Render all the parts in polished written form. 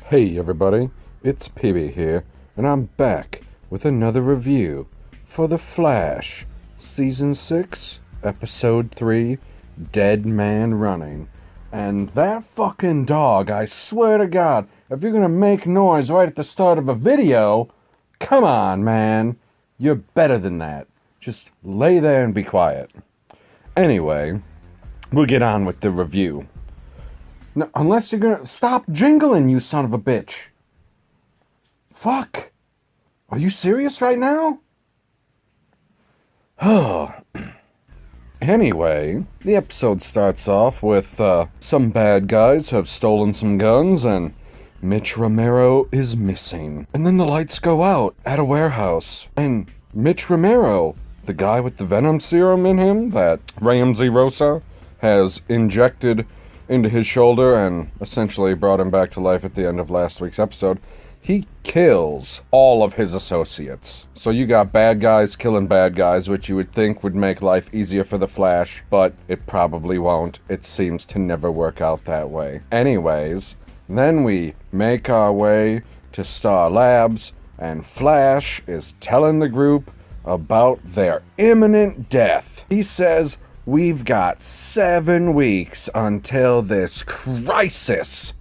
Hey everybody, it's PB here, and I'm back with another review for The Flash, Season 6, Episode 3, Dead Man Running. And that fucking dog, I swear to God, if you're gonna make noise right at the start of a video, come on, man, you're better than that. Just lay there and be quiet. Anyway, we'll get on with the review. No, unless you're gonna stop jingling, you son of a bitch. Fuck. Are you serious right now? Anyway, the episode starts off with some bad guys have stolen some guns and Mitch Romero is missing. And then the lights go out at a warehouse. And Mitch Romero, the guy with the venom serum in him that Ramsey Rosa has injected into his shoulder and essentially brought him back to life at the end of last week's episode, he kills all of his associates. So you got bad guys killing bad guys, which you would think would make life easier for the Flash, but it probably won't. It seems to never work out that way. Anyways, then we make our way to Star Labs, and Flash is telling the group about their imminent death. He says, "We've got 7 weeks until this crisis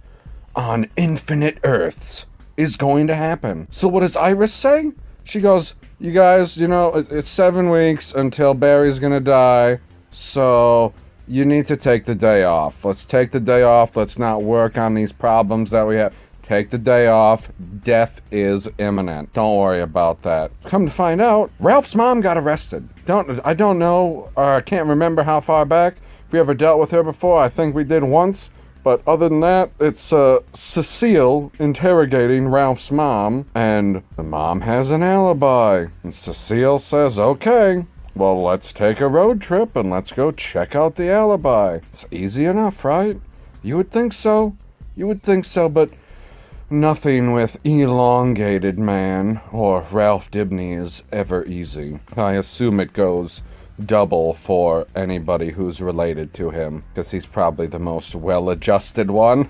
on Infinite Earths is going to happen." So what does Iris say? She goes, "You guys, it's 7 weeks until Barry's gonna die, so you need to take the day off. Let's take the day off. Let's not work on these problems that we have. Take the day off. Death is imminent. Don't worry about that." Come to find out, Ralph's mom got arrested. I don't know, I can't remember how far back. If we ever dealt with her before, I think we did once. But other than that, it's Cecile interrogating Ralph's mom, and the mom has an alibi. And Cecile says, "Okay, well, let's take a road trip and let's go check out the alibi." It's easy enough, right? You would think so. But nothing with elongated man or Ralph Dibny is ever easy. I assume it goes double for anybody who's related to him, because he's probably the most well-adjusted one.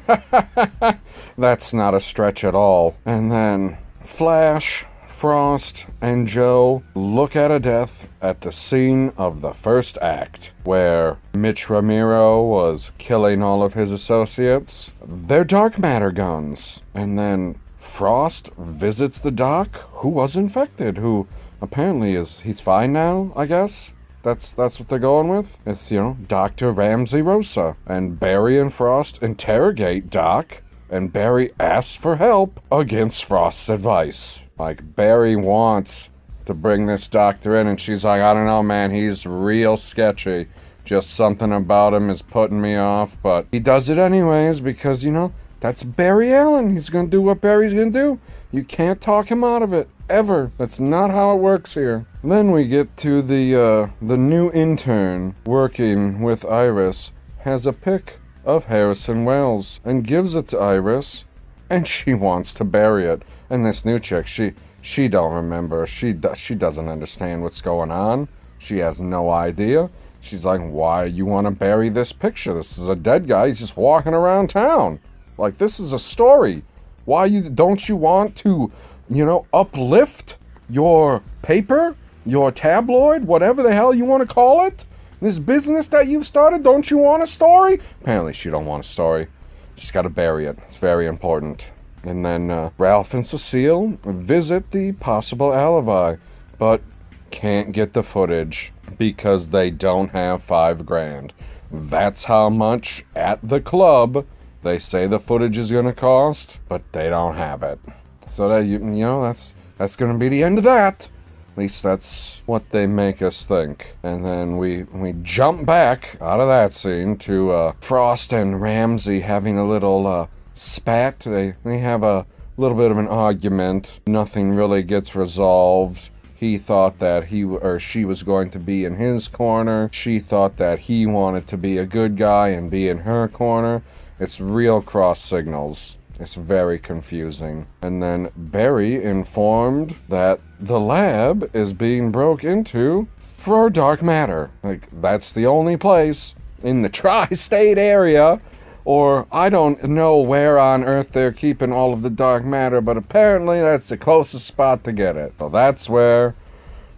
That's not a stretch at all. And then Flash, Frost, and Joe look at a death at the scene of the first act, where Mitch Romero was killing all of his associates. They're dark matter guns. And then Frost visits the doc who was infected, who apparently he's fine now, I guess. That's what they're going with. It's, Dr. Ramsey Rosa. And Barry and Frost interrogate Doc, and Barry asks for help against Frost's advice. Like, Barry wants to bring this doctor in, and she's like, "I don't know, man, he's real sketchy. Just something about him is putting me off," but he does it anyways because, that's Barry Allen. He's gonna do what Barry's gonna do. You can't talk him out of it, ever. That's not how it works here. Then we get to the new intern working with Iris has a pic of Harrison Wells and gives it to Iris, and she wants to bury it. And this new chick, she don't remember. She doesn't understand what's going on. She has no idea. She's like, "Why you want to bury this picture? This is a dead guy. He's just walking around town. Like, this is a story. Don't you want to, uplift your paper, your tabloid, whatever the hell you want to call it? This business that you've started, don't you want a story?" Apparently she don't want a story. She's got to bury it. It's very important. And then Ralph and Cecile visit the possible alibi, but can't get the footage because they don't have $5,000. That's how much at the club they say the footage is going to cost, but they don't have it. So that that's going to be the end of that. At least that's what they make us think. And then we jump back out of that scene to Frost and Ramsey having a little spat. They have a little bit of an argument. Nothing really gets resolved. He thought that he or she was going to be in his corner. She thought that he wanted to be a good guy and be in her corner. It's real cross signals. It's very confusing. And then Barry informed that the lab is being broke into for dark matter. Like, that's the only place in the tri-state area or I don't know where on Earth they're keeping all of the dark matter, but apparently that's the closest spot to get it. So that's where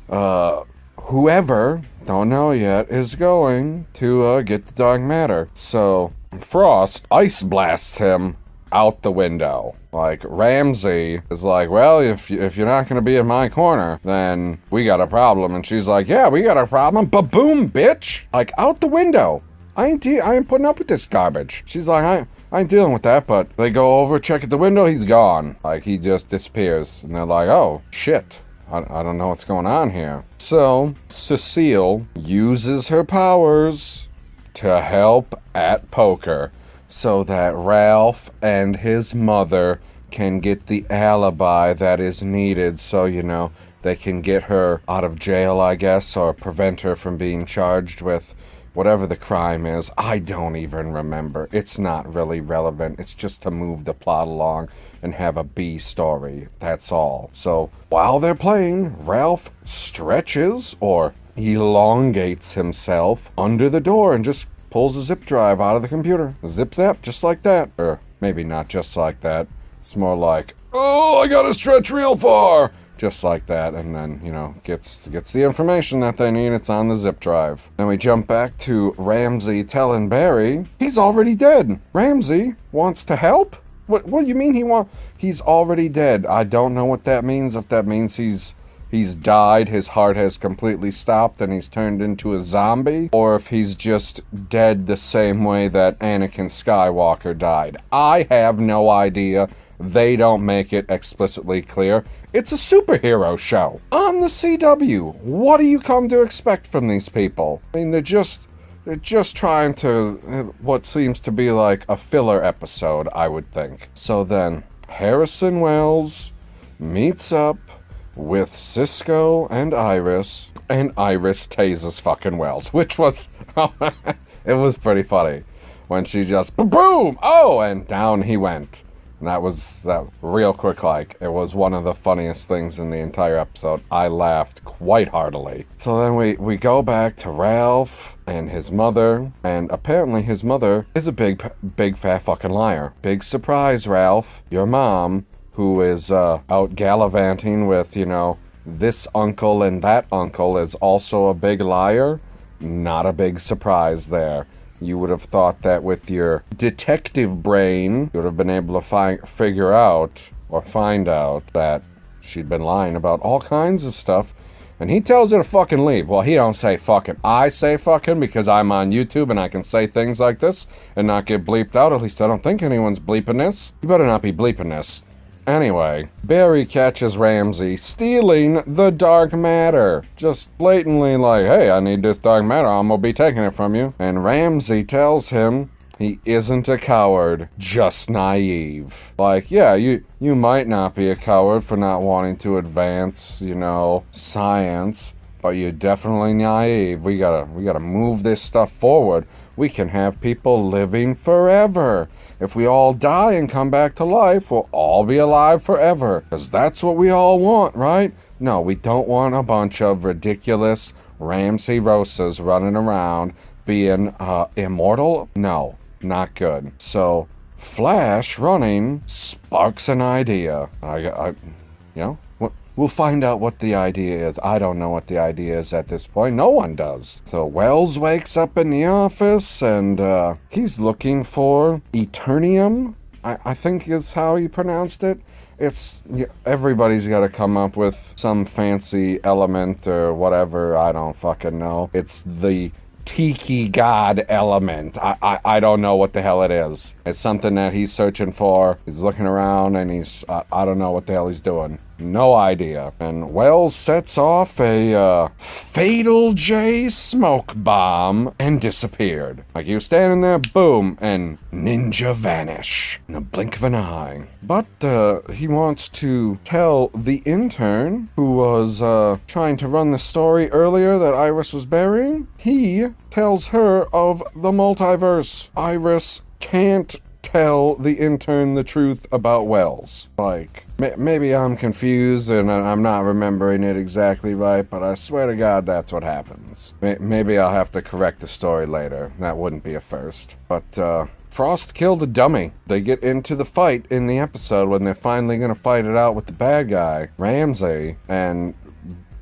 whoever, don't know yet, is going to get the dark matter. So Frost ice blasts him out the window. Like, Ramsey is like, well, if you're not gonna be in my corner, then we got a problem. And she's like, yeah, we got a problem. Ba-boom, bitch! Like, out the window. I ain't putting up with this garbage. She's like, I ain't dealing with that, but they go over, check at the window, he's gone. Like, he just disappears. And they're like, oh, shit. I don't know what's going on here. So, Cecile uses her powers to help at poker, so that Ralph and his mother can get the alibi that is needed, so, you know, they can get her out of jail, I guess, or prevent her from being charged with whatever the crime is. I don't even remember. It's not really relevant. It's just to move the plot along and have a B story. That's all. So, while they're playing, Ralph stretches or elongates himself under the door and just pulls a zip drive out of the computer. Zip zap, just like that. Or maybe not just like that. It's more like, oh, I gotta stretch real far. Just like that, and then, you know, gets the information that they need. It's on the zip drive. Then we jump back to Ramsey telling Barry he's already dead. Ramsey wants to help? What do you mean he's already dead? I don't know what that means. If that means he's died, his heart has completely stopped, and he's turned into a zombie, or if he's just dead the same way that Anakin Skywalker died. I have no idea. They don't make it explicitly clear. It's a superhero show on the CW. What do you come to expect from these people? I mean, they're just trying to, what seems to be like a filler episode, I would think. So then, Harrison Wells meets up with Cisco and Iris tases fucking Wells, which was, it was pretty funny when she just, boom, oh, and down he went. And that was real quick, like, it was one of the funniest things in the entire episode. I laughed quite heartily. So then we go back to Ralph and his mother, and apparently his mother is a big fat fucking liar. Big surprise, Ralph. Your mom, who is out gallivanting with, you know, this uncle and that uncle, is also a big liar. Not a big surprise there. You would have thought that with your detective brain, you would have been able to figure out or find out that she'd been lying about all kinds of stuff. And he tells her to fucking leave. Well, he don't say fucking. I say fucking because I'm on YouTube and I can say things like this and not get bleeped out. At least I don't think anyone's bleeping this. You better not be bleeping this. Anyway, Barry catches Ramsey stealing the dark matter. Just blatantly like, hey, I need this dark matter, I'm gonna be taking it from you. And Ramsey tells him he isn't a coward, just naive. Like, yeah, you might not be a coward for not wanting to advance, you know, science, but you're definitely naive. We gotta move this stuff forward. We can have people living forever. If we all die and come back to life, we'll all be alive forever. Because that's what we all want, right? No, we don't want a bunch of ridiculous Ramsey Rosas running around being immortal. No, not good. So, Flash running sparks an idea. You know, we'll find out what the idea is. I don't know what the idea is at this point. No one does. So Wells wakes up in the office and he's looking for Eternium. I think is how he pronounced it. It's, everybody's got to come up with some fancy element or whatever. I don't fucking know. It's the tiki god element. I don't know what the hell it is. It's something that he's searching for. He's looking around and he's, I don't know what the hell he's doing. No idea. And Wells sets off a Fatal J smoke bomb and disappeared. Like, he was standing there, boom, and ninja vanish in a blink of an eye. But he wants to tell the intern who was trying to run the story earlier that Iris was burying. He tells her of the multiverse. Iris can't tell the intern the truth about Wells. Like, maybe I'm confused and I'm not remembering it exactly right, but I swear to God that's what happens. Maybe I'll have to correct the story later. That wouldn't be a first. But Frost killed a dummy. They get into the fight in the episode when they're finally gonna fight it out with the bad guy, Ramsey, and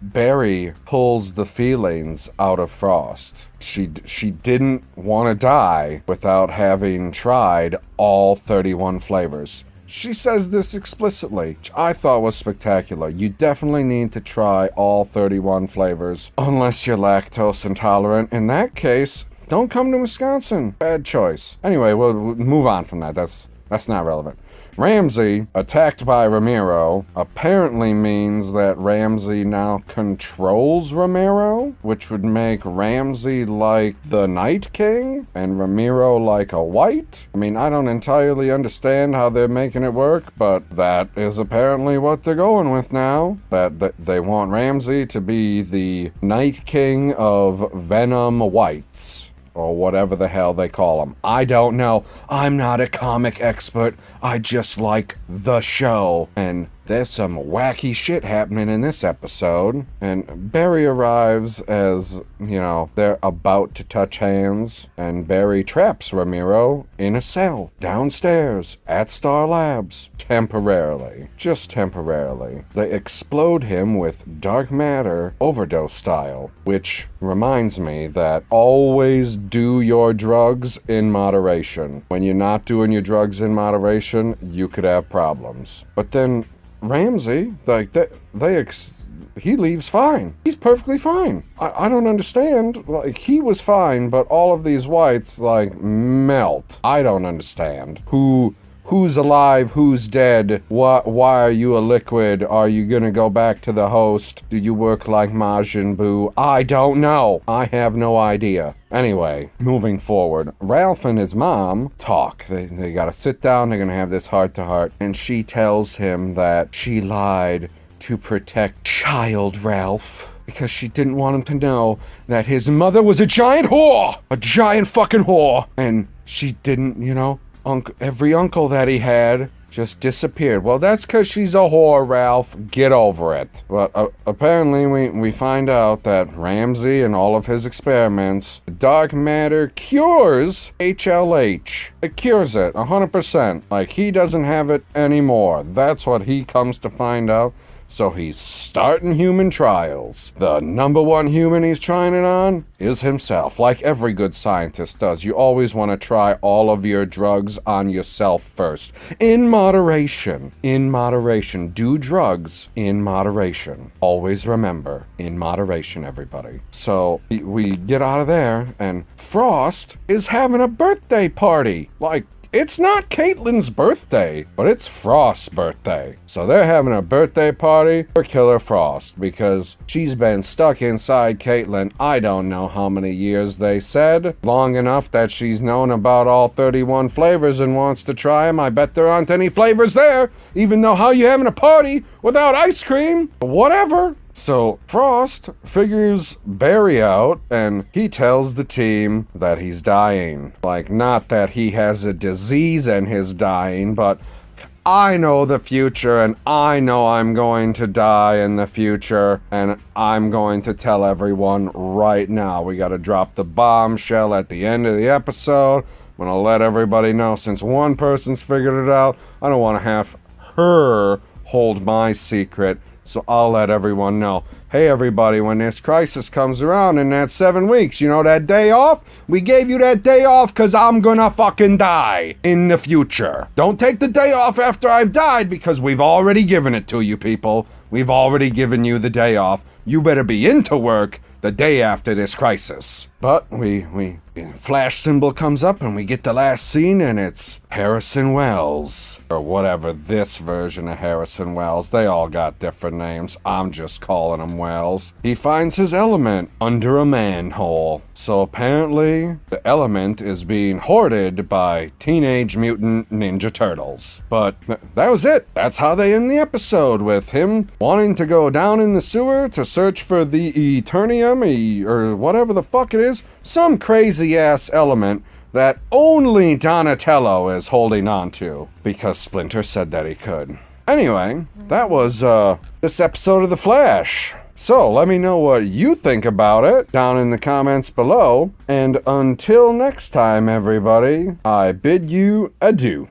Barry pulls the feelings out of Frost. She didn't want to die without having tried all 31 flavors. She says this explicitly, which I thought was spectacular. You definitely need to try all 31 flavors, unless you're lactose intolerant. In that case, don't come to Wisconsin. Bad choice. Anyway, we'll move on from that. That's not relevant. Ramsey, attacked by Ramiro, apparently means that Ramsey now controls Ramiro, which would make Ramsey like the Night King and Ramiro like a white. I mean, I don't entirely understand how they're making it work, but that is apparently what they're going with now. That they want Ramsey to be the Night King of Venom Whites. Or whatever the hell they call them. I don't know. I'm not a comic expert. I just like the show. And there's some wacky shit happening in this episode. And Barry arrives as, they're about to touch hands. And Barry traps Ramiro in a cell downstairs at Star Labs. Temporarily. Just temporarily. They explode him with dark matter overdose style. Which reminds me that always do your drugs in moderation. When you're not doing your drugs in moderation, you could have problems. But then Ramsey, he leaves fine. He's perfectly fine. I don't understand. He was fine, but all of these whites, melt. I don't understand. Who's alive? Who's dead? Why are you a liquid? Are you gonna go back to the host? Do you work like Majin Buu? I don't know. I have no idea. Anyway, moving forward, Ralph and his mom talk. They gotta sit down. They're gonna have this heart-to-heart. And she tells him that she lied to protect child Ralph. Because she didn't want him to know that his mother was a giant whore! A giant fucking whore! And she didn't, every uncle that he had just disappeared. Well, that's because she's a whore, Ralph. Get over it. But apparently we find out that Ramsey and all of his experiments, dark matter cures HLH. It cures it, 100%. He doesn't have it anymore. That's what he comes to find out. So he's starting human trials. The number one human he's trying it on is himself. Like every good scientist does, you always want to try all of your drugs on yourself first. In moderation. In moderation. Do drugs in moderation. Always remember, in moderation, everybody. So we get out of there, and Frost is having a birthday party. It's not Caitlin's birthday, but it's Frost's birthday. So they're having a birthday party for Killer Frost because she's been stuck inside Caitlin, I don't know how many years they said. Long enough that she's known about all 31 flavors and wants to try them. I bet there aren't any flavors there, even though how you having a party without ice cream? Whatever. So Frost figures Barry out, and he tells the team that he's dying. Not that he has a disease and he's dying, but I know the future, and I know I'm going to die in the future, and I'm going to tell everyone right now. We gotta drop the bombshell at the end of the episode. I'm gonna let everybody know, since one person's figured it out, I don't want to have her hold my secret. So I'll let everyone know. Hey everybody, when this crisis comes around in that 7 weeks, that day off? We gave you that day off because I'm gonna fucking die in the future. Don't take the day off after I've died because we've already given it to you people. We've already given you the day off. You better be into work the day after this crisis. But we flash symbol comes up and we get the last scene, and it's Harrison Wells. Or whatever this version of Harrison Wells. They all got different names. I'm just calling him Wells. He finds his element under a manhole. So apparently the element is being hoarded by Teenage Mutant Ninja Turtles. But that was it. That's how they end the episode, with him wanting to go down in the sewer to search for the Eternium, or whatever the fuck it is. Some crazy-ass element that only Donatello is holding on to, because Splinter said that he could. Anyway, that was this episode of The Flash. So let me know what you think about it down in the comments below. And until next time, everybody, I bid you adieu.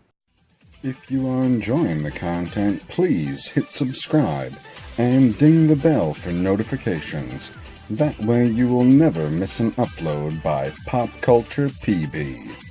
If you are enjoying the content, please hit subscribe and ding the bell for notifications. That way you will never miss an upload by Pop Culture PB.